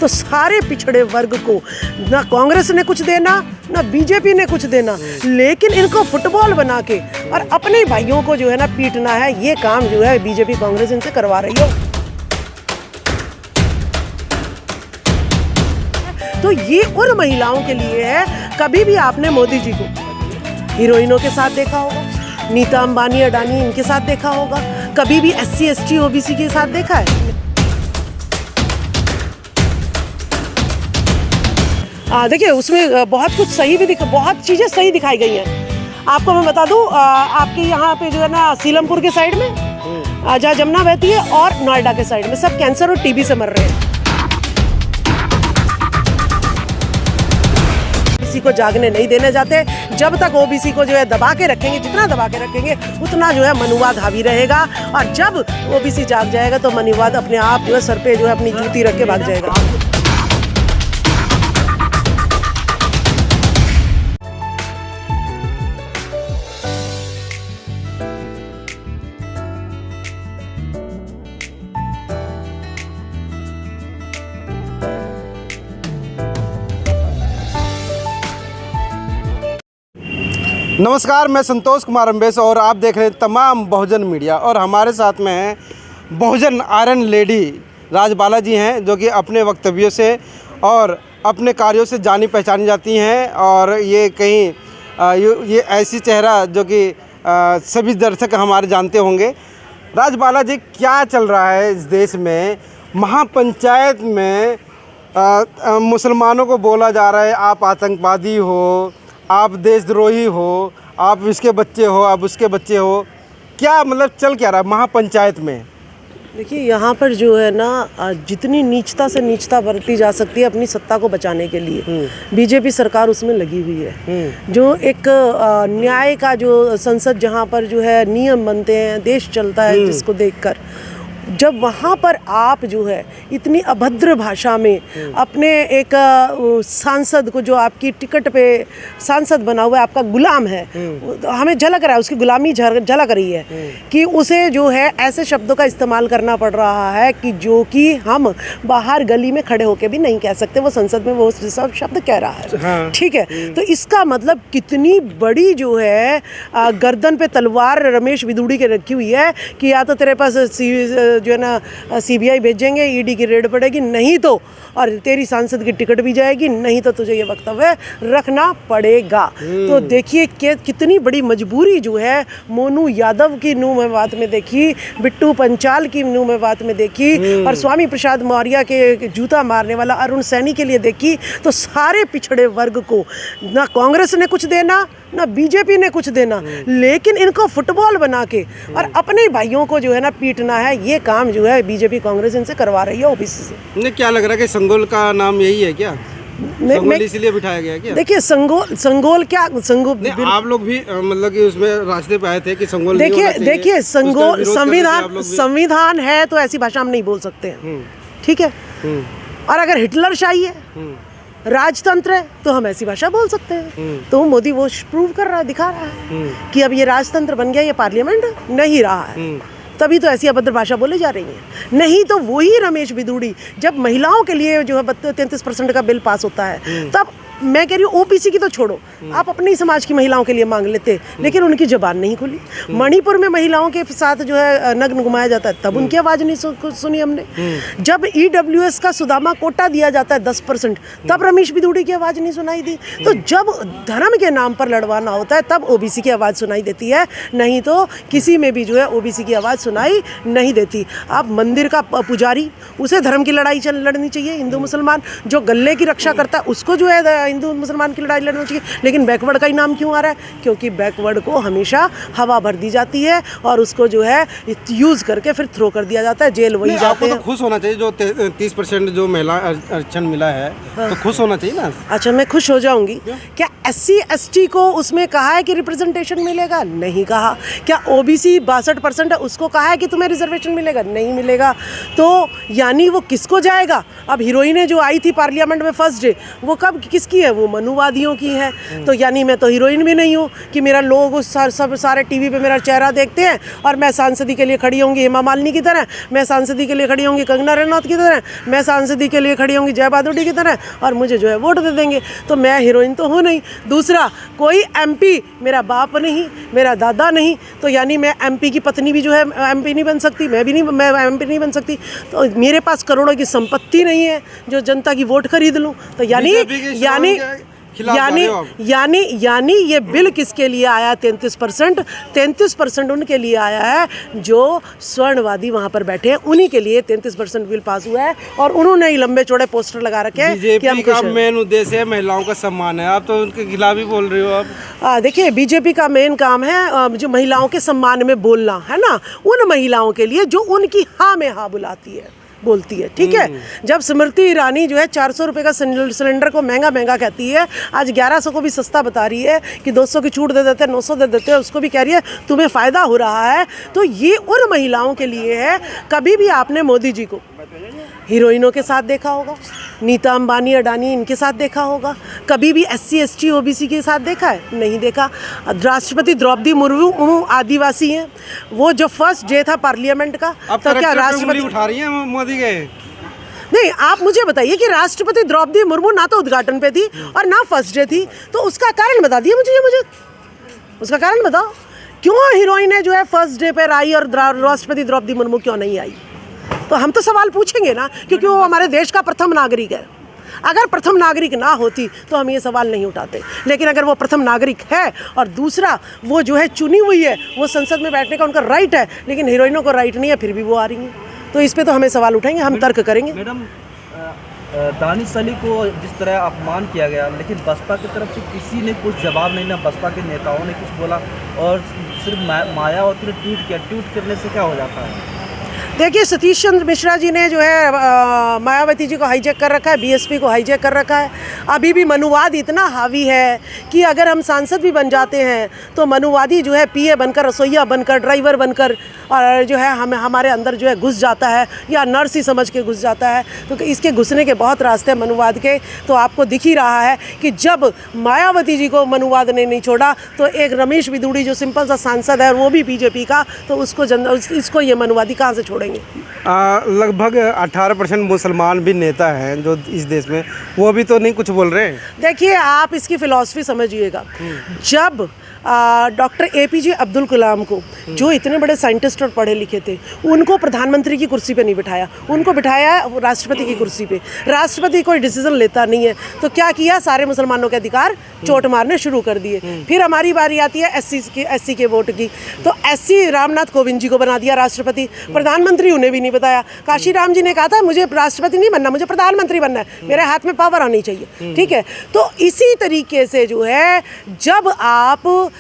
तो सारे पिछड़े वर्ग को ना कांग्रेस ने कुछ देना ना बीजेपी ने कुछ देना, लेकिन इनको फुटबॉल बना के और अपने भाइयों को जो है ना पीटना है, ये काम जो है बीजेपी कांग्रेस इनसे करवा रही है। तो ये उन महिलाओं के लिए है। कभी भी आपने मोदी जी को हीरोइनों के साथ देखा होगा, नीता अंबानी अडानी इनके साथ देखा होगा, कभी भी SC ST OBC के साथ देखा है? देखिए उसमें बहुत कुछ सही भी बहुत चीज़ें सही दिखाई गई हैं। आपको मैं बता दूं, आपके यहाँ पे जो है ना सीलमपुर के साइड में जहाँ जमुना बहती है और नोएडा के साइड में सब कैंसर और TB से मर रहे हैं। किसी को जागने नहीं देने जाते। जब तक OBC को जो है दबा के रखेंगे, जितना दबा के रखेंगे उतना जो है मनुवाद हावी रहेगा, और जब OBC जाग जाएगा तो मनुवाद अपने आप जो है सर पे जो है अपनी जूती रख के भाग जाएगा। नमस्कार, मैं संतोष कुमार अम्बेस और आप देख रहे हैं तमाम बहुजन मीडिया। और हमारे साथ में हैं बहुजन आयरन लेडी राजबाला जी हैं, जो कि अपने वक्तव्यों से और अपने कार्यों से जानी पहचानी जाती हैं। और ये कहीं ये ऐसी चेहरा जो कि सभी दर्शक हमारे जानते होंगे। राजबाला जी, क्या चल रहा है इस देश में? महापंचायत में मुसलमानों को बोला जा रहा है आप आतंकवादी हो, आप देशद्रोही हो, आप इसके बच्चे हो, आप उसके बच्चे हो। क्या मतलब चल क्या रहा है महापंचायत में? देखिए यहाँ पर जो है ना जितनी नीचता से नीचता बरती जा सकती है अपनी सत्ता को बचाने के लिए, बीजेपी सरकार उसमें लगी हुई है। जो एक न्याय का जो संसद जहाँ पर जो है नियम बनते हैं, देश चलता है जिसको देखकर, जब वहाँ पर आप जो है इतनी अभद्र भाषा में अपने एक सांसद को, जो आपकी टिकट पे सांसद बना हुआ है, आपका गुलाम है, हमें झलक रहा है, उसकी गुलामी झलक रही है कि उसे जो है ऐसे शब्दों का इस्तेमाल करना पड़ रहा है कि जो कि हम बाहर गली में खड़े होकर भी नहीं कह सकते, वो संसद में वो सब शब्द कह रहा है। हाँ। ठीक है, तो इसका मतलब कितनी बड़ी जो है गर्दन पे तलवार रमेश बिदूड़ी के रखी हुई है कि या तो तेरे पास जो है ना CBI भेजेंगे, ED की रेड पड़ेगी, नहीं तो और तेरी सांसद की टिकट भी जाएगी, नहीं तो तुझे ये वक्तव्य रखना पड़ेगा। तो देखिए कितनी बड़ी मजबूरी जो है मोनू यादव की मुंह में बात में देखी, बिट्टू पंचाल की मुंह में बात में देखी, और स्वामी प्रसाद मौर्य के जूता मारने वाला अरुण सैनी के लिए देखी। तो सारे पिछड़े वर्ग को ना कांग्रेस ने कुछ देना ना बीजेपी ने कुछ देना, लेकिन इनको फुटबॉल बना के और अपने भाइयों को जो है ना पीटना है, ये काम जो है बीजेपी कांग्रेस इनसे करवा रही है OBC से। मुझे क्या लग रहा है कि संगोल का नाम यही है क्या? संगोल इसलिए बिठाया गया क्या? देखिए संगोल क्या संगोल, आप लोग भी मतलब कि उसमें रास्ते पे आए थे कि संगोल। देखिए संगोल संविधान है तो ऐसी भाषा हम नहीं बोल सकते हैं, ठीक है। और अगर हिटलरशाही है, राजतंत्र है, तो हम ऐसी भाषा बोल सकते हैं। तो मोदी वो प्रूव कर रहा है, दिखा रहा है कि अब ये राजतंत्र बन गया, ये पार्लियामेंट नहीं रहा है, तभी तो ऐसी अभद्र भाषा बोली जा रही है। नहीं तो वही रमेश बिदूड़ी, जब महिलाओं के लिए जो है 33% का बिल पास होता है, तब मैं कह रही हूँ OBC की तो छोड़ो, आप अपने ही समाज की महिलाओं के लिए मांग लेते, लेकिन उनकी जबान नहीं खुली। मणिपुर में महिलाओं के साथ जो है नग्न घुमाया जाता है, तब उनकी आवाज़ नहीं सुनी हमने। जब EWS का सुदामा कोटा दिया जाता है 10%, तब रमेश बिदूड़ी की आवाज़ नहीं सुनाई दी। तो जब धर्म के नाम पर लड़वाना होता है तब OBC की आवाज़ सुनाई देती है, नहीं तो किसी में भी जो है OBC की आवाज़ सुनाई नहीं देती। आप मंदिर का पुजारी, उसे धर्म की लड़ाई लड़नी चाहिए, हिंदू मुसलमान। जो गले की रक्षा करता है उसको जो है हिंदू मुसलमान की लड़ाई लड़नी चाहिए। लेकिन बैकवर्ड का ही नाम क्यों आ रहा है? क्योंकि बैकवर्ड को हमेशा हवा भर दी जाती है और उसको जो है यूज़ करके फिर थ्रो कर दिया जाता है, जेल वही जाते हैं। तो खुश होना चाहिए जो 30% जो महिला आरक्षण मिला है। हाँ। तो खुश होना चाहिए ना। अच्छा, मैं खुश हो जाऊंगी क्या? SC ST को उसमें कहा है कि रिप्रेजेंटेशन मिलेगा? नहीं कहा। क्या OBC 62% है, उसको कहा है कि तुम्हें रिजर्वेशन मिलेगा? नहीं मिलेगा। तो यानी वो किसको जाएगा? अब हीरोइनें जो आई थी पार्लियामेंट में फर्स्ट डे, वो कब किसकी किसकी है? वो मनुवादियों की है। तो यानी मैं तो हीरोइन भी नहीं हूँ कि मेरा लोग सब सारे टीवी पे मेरा चेहरा देखते हैं और मैं सांसदी के लिए खड़ी होंगी हेमा मालिनी की तरह, मैं सांसदी के लिए खड़ी होंगी कंगना रनौत की तरह, मैं सांसदी के लिए खड़ी होंगी जया बहादुर की तरह और मुझे जो है वोट दे देंगे। तो मैं हीरोइन तो हूँ नहीं। दूसरा, कोई MP मेरा बाप नहीं, मेरा दादा नहीं, तो यानी मैं MP की पत्नी भी जो है MP नहीं बन सकती, मैं MP नहीं बन सकती। तो मेरे पास करोड़ों की संपत्ति नहीं है जो जनता की वोट खरीद लूँ। तो यानी ये बिल किसके लिए आया? 33% उनके लिए आया है जो स्वर्णवादी वहाँ पर बैठे हैं, उन्हीं के लिए 33% बिल पास हुआ है और उन्होंने ही लंबे चौड़े पोस्टर लगा रखे हैं कि हम का मेन उद्देश्य है महिलाओं का सम्मान है। आप तो उनके खिलाफ ही बोल रहे हो। आप देखिए, बीजेपी का मेन काम है जो महिलाओं के सम्मान में बोलना है ना, उन महिलाओं के लिए जो उनकी हाँ में हाँ बुलाती है, बोलती है। ठीक है, जब स्मृति ईरानी जो है 400 रुपये का सिलेंडर को महंगा कहती है, आज 1100 को भी सस्ता बता रही है कि 200 की छूट दे देते हैं, 900 दे देते हैं, उसको भी कह रही है तुम्हें फ़ायदा हो रहा है। तो ये उन महिलाओं के लिए है। कभी भी आपने मोदी जी को हीरोइनों के साथ देखा होगा, नीता अंबानी अडानी इनके साथ देखा होगा? कभी भी SC ST OBC के साथ देखा है? नहीं देखा। राष्ट्रपति द्रौपदी मुर्मू आदिवासी हैं, वो जो फर्स्ट डे था पार्लियामेंट का, तो क्या राष्ट्रपति उठा रही है मोदी के? नहीं, आप मुझे बताइए कि राष्ट्रपति द्रौपदी मुर्मू ना तो उद्घाटन पे थी और ना फर्स्ट डे थी, तो उसका कारण बता दिए मुझे उसका कारण बताओ, क्यों हीरोइन जो है फर्स्ट डे पर आई और राष्ट्रपति द्रौपदी मुर्मू क्यों नहीं आई? तो हम तो सवाल पूछेंगे ना, क्योंकि वो हमारे देश का प्रथम नागरिक है। अगर प्रथम नागरिक ना होती तो हम ये सवाल नहीं उठाते, लेकिन अगर वो प्रथम नागरिक है और दूसरा वो जो है चुनी हुई है, वो संसद में बैठने का उनका राइट है, लेकिन हीरोइनों को राइट नहीं है, फिर भी वो आ रही हैं, तो इस पर तो हमें सवाल उठाएंगे, हम तर्क करेंगे। मैडम, दानिश अली को जिस तरह अपमान किया गया, लेकिन बसपा की तरफ से किसी ने कुछ जवाब नहीं, ना बसपा के नेताओं ने कुछ बोला और सिर्फ मायावती ने ट्वीट किया। ट्वीट करने से क्या हो जाता है? देखिए, सतीश चंद्र मिश्रा जी ने जो है मायावती जी को हाईजैक कर रखा है, BSP को हाईजैक कर रखा है। अभी भी मनुवाद इतना हावी है कि अगर हम सांसद भी बन जाते हैं तो मनुवादी जो है PA बनकर, रसोइया बनकर, ड्राइवर बनकर और जो है हमारे अंदर जो है घुस जाता है, या नर्स ही समझ के घुस जाता है। तो इसके घुसने के बहुत रास्ते हैं मनुवाद के। तो आपको दिख ही रहा है कि जब मायावती जी को मनुवाद ने नहीं छोड़ा तो एक रमेश बिदूड़ी जो सिंपल सा सांसद है और वो भी BJP का, तो इसको ये मनुवादी कहाँ से छोड़ेंगे? लगभग 18% मुसलमान भी नेता हैं जो इस देश में, वो भी तो नहीं कुछ बोल रहे हैं। देखिए, आप इसकी फ़िलॉसफी समझिएगा। जब डॉक्टर APJ अब्दुल कलाम को, जो इतने बड़े साइंटिस्ट और पढ़े लिखे थे, उनको प्रधानमंत्री की कुर्सी पे नहीं बिठाया, उनको बिठाया राष्ट्रपति की कुर्सी पे। राष्ट्रपति कोई डिसीजन लेता नहीं है, तो क्या किया? सारे मुसलमानों के अधिकार चोट मारने शुरू कर दिए। फिर हमारी बारी आती है SC के वोट की, तो SC रामनाथ कोविंद जी को बना दिया राष्ट्रपति। प्रधानमंत्री उन्हें भी नहीं बताया। काशी राम जी ने कहा था मुझे राष्ट्रपति नहीं बनना, मुझे प्रधानमंत्री बनना है, मेरे हाथ में पावर आनी चाहिए। ठीक है, तो इसी तरीके से जो है, जब आप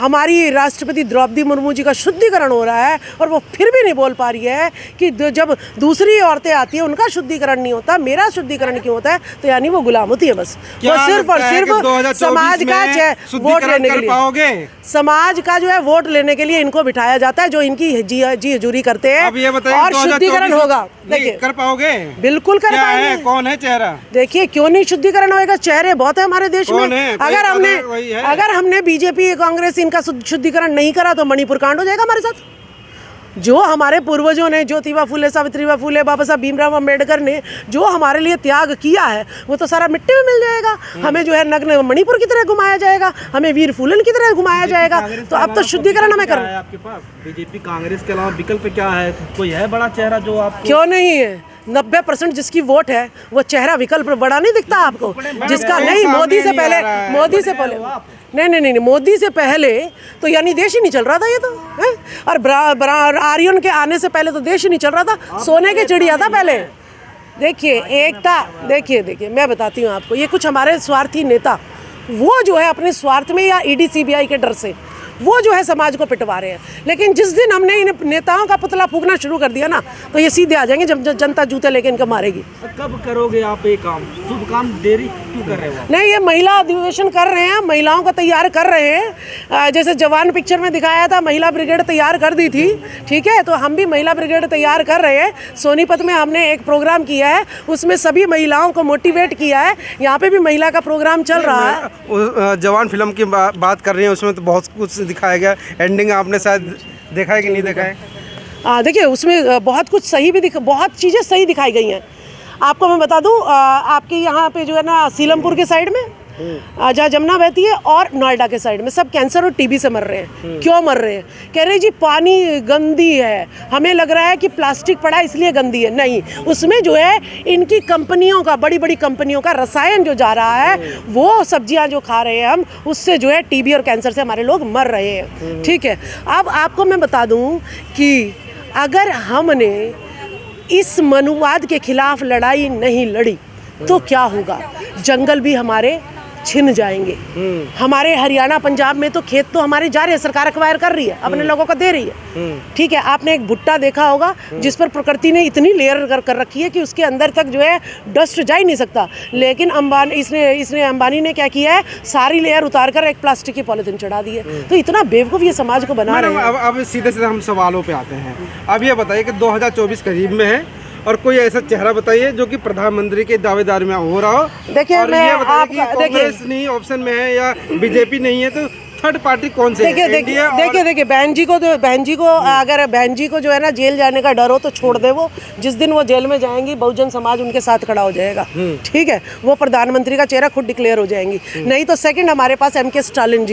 हमारी राष्ट्रपति द्रौपदी मुर्मू जी का शुद्धिकरण हो रहा है और वो फिर भी नहीं बोल पा रही है कि जब दूसरी औरतें आती हैं उनका शुद्धिकरण नहीं होता, मेरा शुद्धिकरण क्यों होता है? तो यानी वो गुलाम होती है बस। वो सिर्फ और सिर्फ समाज का वोट लेने के लिए, समाज का जो है वोट लेने के लिए इनको बिठाया जाता है, जो इनकी जी हजूरी करते हैं। और शुद्धिकरण होगा, देखिए, कर पाओगे? बिल्कुल कर पाएंगे। कौन है चेहरा? देखिए, क्यों नहीं शुद्धिकरण होएगा? चेहरे बहुत है हमारे देश में। अगर हमने BJP कांग्रेस इनका शुद्धिकरण नहीं करा तो मणिपुर कांड हो जाएगा हमारे साथ। जो हमारे पूर्वजों ने, ज्योतिबा फुले, सावित्रीबा फुले, बाबा साहब भीमराव अम्बेडकर ने जो हमारे लिए त्याग किया है, वो तो सारा मिट्टी में मिल जाएगा। हमें जो है नग्न मणिपुर की तरह घुमाया जाएगा, हमें वीर फूलन की तरह घुमाया जाएगा। तो अब तो शुद्धिकरण हमें करना है। आपके पास BJP कांग्रेस के अलावा विकल्प क्या है? कोई है बड़ा चेहरा जो आप? क्यों नहीं है? 90% जिसकी वोट है वो चेहरा विकल्प बड़ा नहीं दिखता आपको? जिसका नहीं, मोदी से पहले नहीं, मोदी से पहले तो यानी देश ही नहीं चल रहा था ये तो है? और आर्यन के आने से पहले तो देश ही नहीं चल रहा था, सोने के चिड़िया था पहले। देखिए, एकता, देखिए मैं बताती हूँ आपको, ये कुछ हमारे स्वार्थी नेता, वो जो है अपने स्वार्थ में या ED CBI के डर से वो जो है समाज को पिटवा रहे हैं। लेकिन जिस दिन हमने इन नेताओं का पुतला फूकना शुरू कर दिया ना, तो ये सीधे आ जाएंगे जब जनता जूते लेके इनको मारेगी। कब करोगे आप ये काम? शुभ काम देरी क्यों कर रहे हो? नहीं, ये महिला अधिवेशन कर रहे हैं, महिलाओं को तैयार कर रहे हैं। जैसे जवान पिक्चर में दिखाया था, महिला ब्रिगेड तैयार कर दी थी, ठीक है, तो हम भी महिला ब्रिगेड तैयार कर रहे हैं। सोनीपत में हमने एक प्रोग्राम किया है, उसमें सभी महिलाओं को मोटिवेट किया है। यहाँ पे भी महिला का प्रोग्राम चल रहा है। जवान फिल्म की बात कर रही हैं, उसमें तो बहुत कुछ दिखाया गया। एंडिंग आपने शायद देखा है कि नहीं देखा है? देखिए, उसमें बहुत कुछ सही भी बहुत चीज़ें सही दिखाई गई हैं। आपको मैं बता दूं, आपके यहाँ पे जो है ना सीलमपुर के साइड में जहाँ जमुना बहती है, और नोएडा के साइड में सब कैंसर और टीबी से मर रहे हैं। क्यों मर रहे हैं? कह रहे जी पानी गंदी है, हमें लग रहा है कि प्लास्टिक पड़ा इसलिए गंदी है। नहीं, उसमें जो है इनकी कंपनियों का, बड़ी बड़ी कंपनियों का रसायन जो जा रहा है, वो सब्जियां जो खा रहे हैं हम, उससे जो है टीबी और कैंसर से हमारे लोग मर रहे हैं। ठीक है, अब आपको मैं बता दूं कि अगर हमने इस मनुवाद के खिलाफ लड़ाई नहीं लड़ी तो क्या होगा? जंगल भी हमारे छिन जाएंगे। हमारे हरियाणा पंजाब में तो खेत तो हमारे जा रहे हैं, सरकार एक्वायर कर रही है, अपने लोगों को दे रही है। ठीक है, आपने एक भुट्टा देखा होगा जिस पर प्रकृति ने इतनी लेयर कर रखी है कि उसके अंदर तक जो है डस्ट जा ही नहीं सकता। लेकिन इसने अंबानी ने क्या किया है, सारी लेयर उतार कर एक प्लास्टिक की पॉलिथीन चढ़ा दी है। तो इतना बेवकूफ़ ये समाज को बना रहे हैं। अब सीधे सीधे हम सवालों पे आते हैं। अब ये बताइए कि 2024 करीब में है, और कोई ऐसा चेहरा बताइए जो कि प्रधानमंत्री के दावेदार में हो रहा हो। देखिए, मैं कांग्रेस नहीं ऑप्शन में है या बीजेपी नहीं है, तो थर्ड पार्टी कौन से? देखिए बहन जी को अगर बहन जी को जो है ना जेल जाने का डर हो तो छोड़ दे। वो जिस दिन वो जेल में जाएंगी, बहुजन समाज उनके साथ खड़ा हो जाएगा। ठीक है, वो प्रधानमंत्री का चेहरा खुद डिक्लेयर हो जाएंगी। नहीं तो सेकंड हमारे पास एमके स्टालिन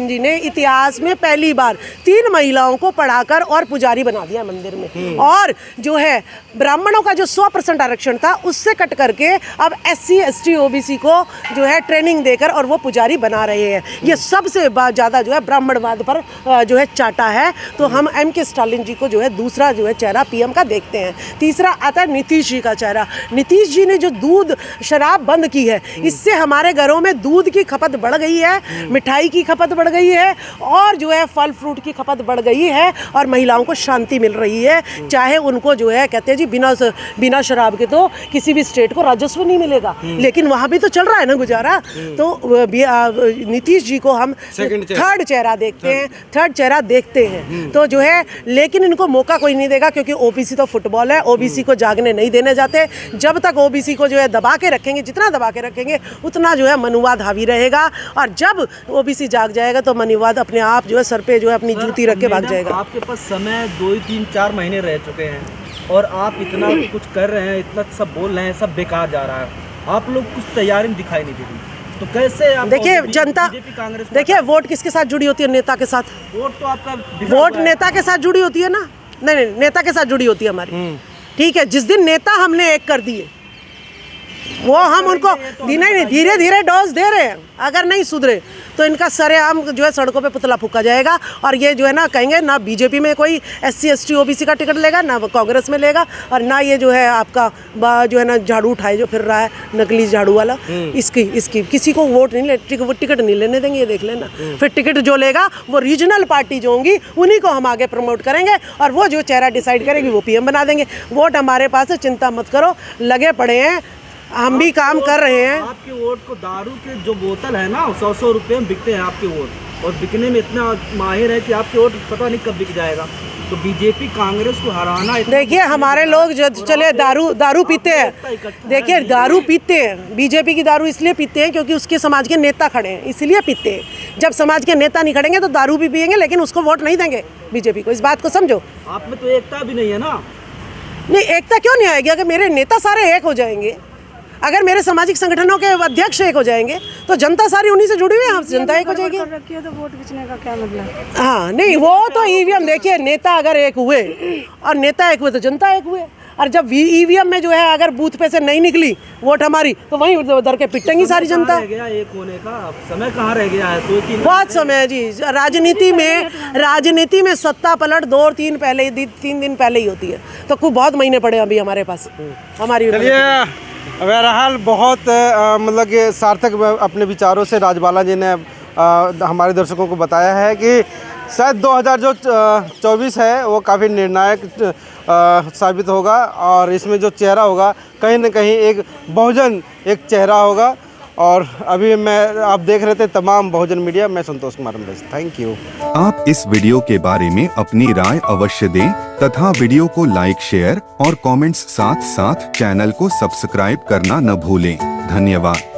जी ने इतिहास में पहली बार 3 महिलाओं को पढ़ाकर और पुजारी बना दिया मंदिर में। और जो है ब्राह्मणों का जो 100% आरक्षण था उससे कट करके अब SC ST OBC को जो है ट्रेनिंग देकर और वो पुजारी बना रहे हैं। ये सबसे ज़्यादा जो है ब्राह्मणवाद पर जो है चाटा है। तो हम एमके स्टालिन जी को जो है दूसरा जो है चेहरा PM का देखते हैं। तीसरा आता है नीतीश जी का चेहरा। नीतीश जी ने जो दूध शराब बंद की है, इससे हमारे घरों में दूध की खपत बढ़ गई है, मिठाई की खपत बढ़ गई है, और जो है फल फ्रूट की खपत बढ़ गई है, और महिलाओं को शांति मिल रही है। चाहे उनको जो है कहते हैं जी बिना शराब के तो किसी भी स्टेट को राजस्व नहीं मिलेगा, लेकिन वहाँ भी तो चल रहा है ना गुजारा। तो नीतीश जी को हम थर्ड चेहरा देखते हैं। तो जो है, लेकिन इनको मौका कोई नहीं देगा, क्योंकि OBC तो फुटबॉल है, OBC को जागने नहीं देने जाते। जब तक OBC को जो है दबा के रखेंगे, जितना दबा के रखेंगे उतना जो है मनुवाद हावी रहेगा, और जब OBC जाग जाएगा तो मनुवाद अपने आप जो है सर पे जो है अपनी जूती रख के भाग जाएगा। आपके पास समय 2 3 4 महीने रह चुके हैं और आप इतना कुछ कर रहे हैं, इतना सब बोल रहे हैं, सब बेकार जा रहा है। आप लोग कुछ तैयारी दिखाई नहीं दे रही, तो कैसे आप? देखिए जनता, देखिए वोट किसके साथ जुड़ी होती है? नेता के साथ। वोट तो आपका वोट नेता के साथ जुड़ी होती है ना? नहीं, नेता के साथ जुड़ी होती है हमारी। ठीक है, जिस दिन नेता हमने एक कर दिए, वो हम उनको धीरे धीरे डोज दे रहे हैं। अगर नहीं सुधरे तो इनका सरेआम जो है सड़कों पे पुतला फूका जाएगा। और ये जो है ना कहेंगे ना बीजेपी में कोई SC ST OBC का टिकट लेगा, ना कांग्रेस में लेगा, और ना ये जो है आपका जो है ना झाड़ू उठाए जो फिर रहा है नकली झाड़ू वाला, इसकी किसी को वोट नहीं टिकट नहीं लेने देंगे, ये देख लेना। फिर टिकट जो लेगा वो रीजनल पार्टी जो होंगी उन्हीं को हम आगे प्रमोट करेंगे, और वो जो चेहरा डिसाइड करेगी वो PM बना देंगे। वोट हमारे पास है, चिंता मत करो, लगे पड़े हैं, हम भी काम कर रहे हैं। आपके वोट को दारू के जो बोतल है ना 100 रुपये में बिकते हैं आपके वोट, और बिकने में इतना माहिर है कि आपके वोट पता नहीं कब बिक जाएगा। तो बीजेपी कांग्रेस को हराना। देखिए हमारे लोग जो चले दारू पीते हैं, देखिए दारू पीते हैं, बीजेपी की दारू इसलिए पीते हैं क्योंकि उसके समाज के नेता खड़े हैं, इसलिए पीते हैं। जब समाज के नेता नहीं खड़ेंगे तो दारू भी पियेंगे, लेकिन उसको वोट नहीं देंगे बीजेपी को। इस बात को समझो। आप में तो एकता भी नहीं है ना? नहीं, एकता क्यों नहीं आएगी? अगर मेरे नेता सारे एक हो जाएंगे, अगर मेरे सामाजिक संगठनों के अध्यक्ष एक हो जाएंगे, तो जनता सारी उन्हीं से जुड़ी हुई है, जनता एक हो जाएगी। तो वोट बेचने का क्या मतलब? हाँ नहीं, वो तो EVM देखिए, नेता अगर एक हुए और नेता एक हुए तो जनता एक हुए। और जब EVM में जो है अगर बूथ पे से नहीं निकली वोट हमारी, तो वहीं उधर के पिटेंगी सारी जनता। एक होने का समय कहाँ रह गया है? 2-3 बहुत समय है जी। राजनीति में सत्ता पलट 2-3 दिन पहले ही होती है, तो खूब बहुत महीने पड़े अभी हमारे पास। हमारी बहरहाल बहुत मतलब कि सार्थक अपने विचारों से राजबाला जी ने हमारे दर्शकों को बताया है कि शायद 2024 है वो काफ़ी निर्णायक साबित होगा और इसमें जो चेहरा होगा कहीं ना कहीं एक बहुजन एक चेहरा होगा। और अभी आप देख रहे थे तमाम बहुजन मीडिया, मैं संतोष कुमार अम्बेस, थैंक यू। आप इस वीडियो के बारे में अपनी राय अवश्य दें तथा वीडियो को लाइक, शेयर और कमेंट्स साथ साथ चैनल को सब्सक्राइब करना न भूलें। धन्यवाद।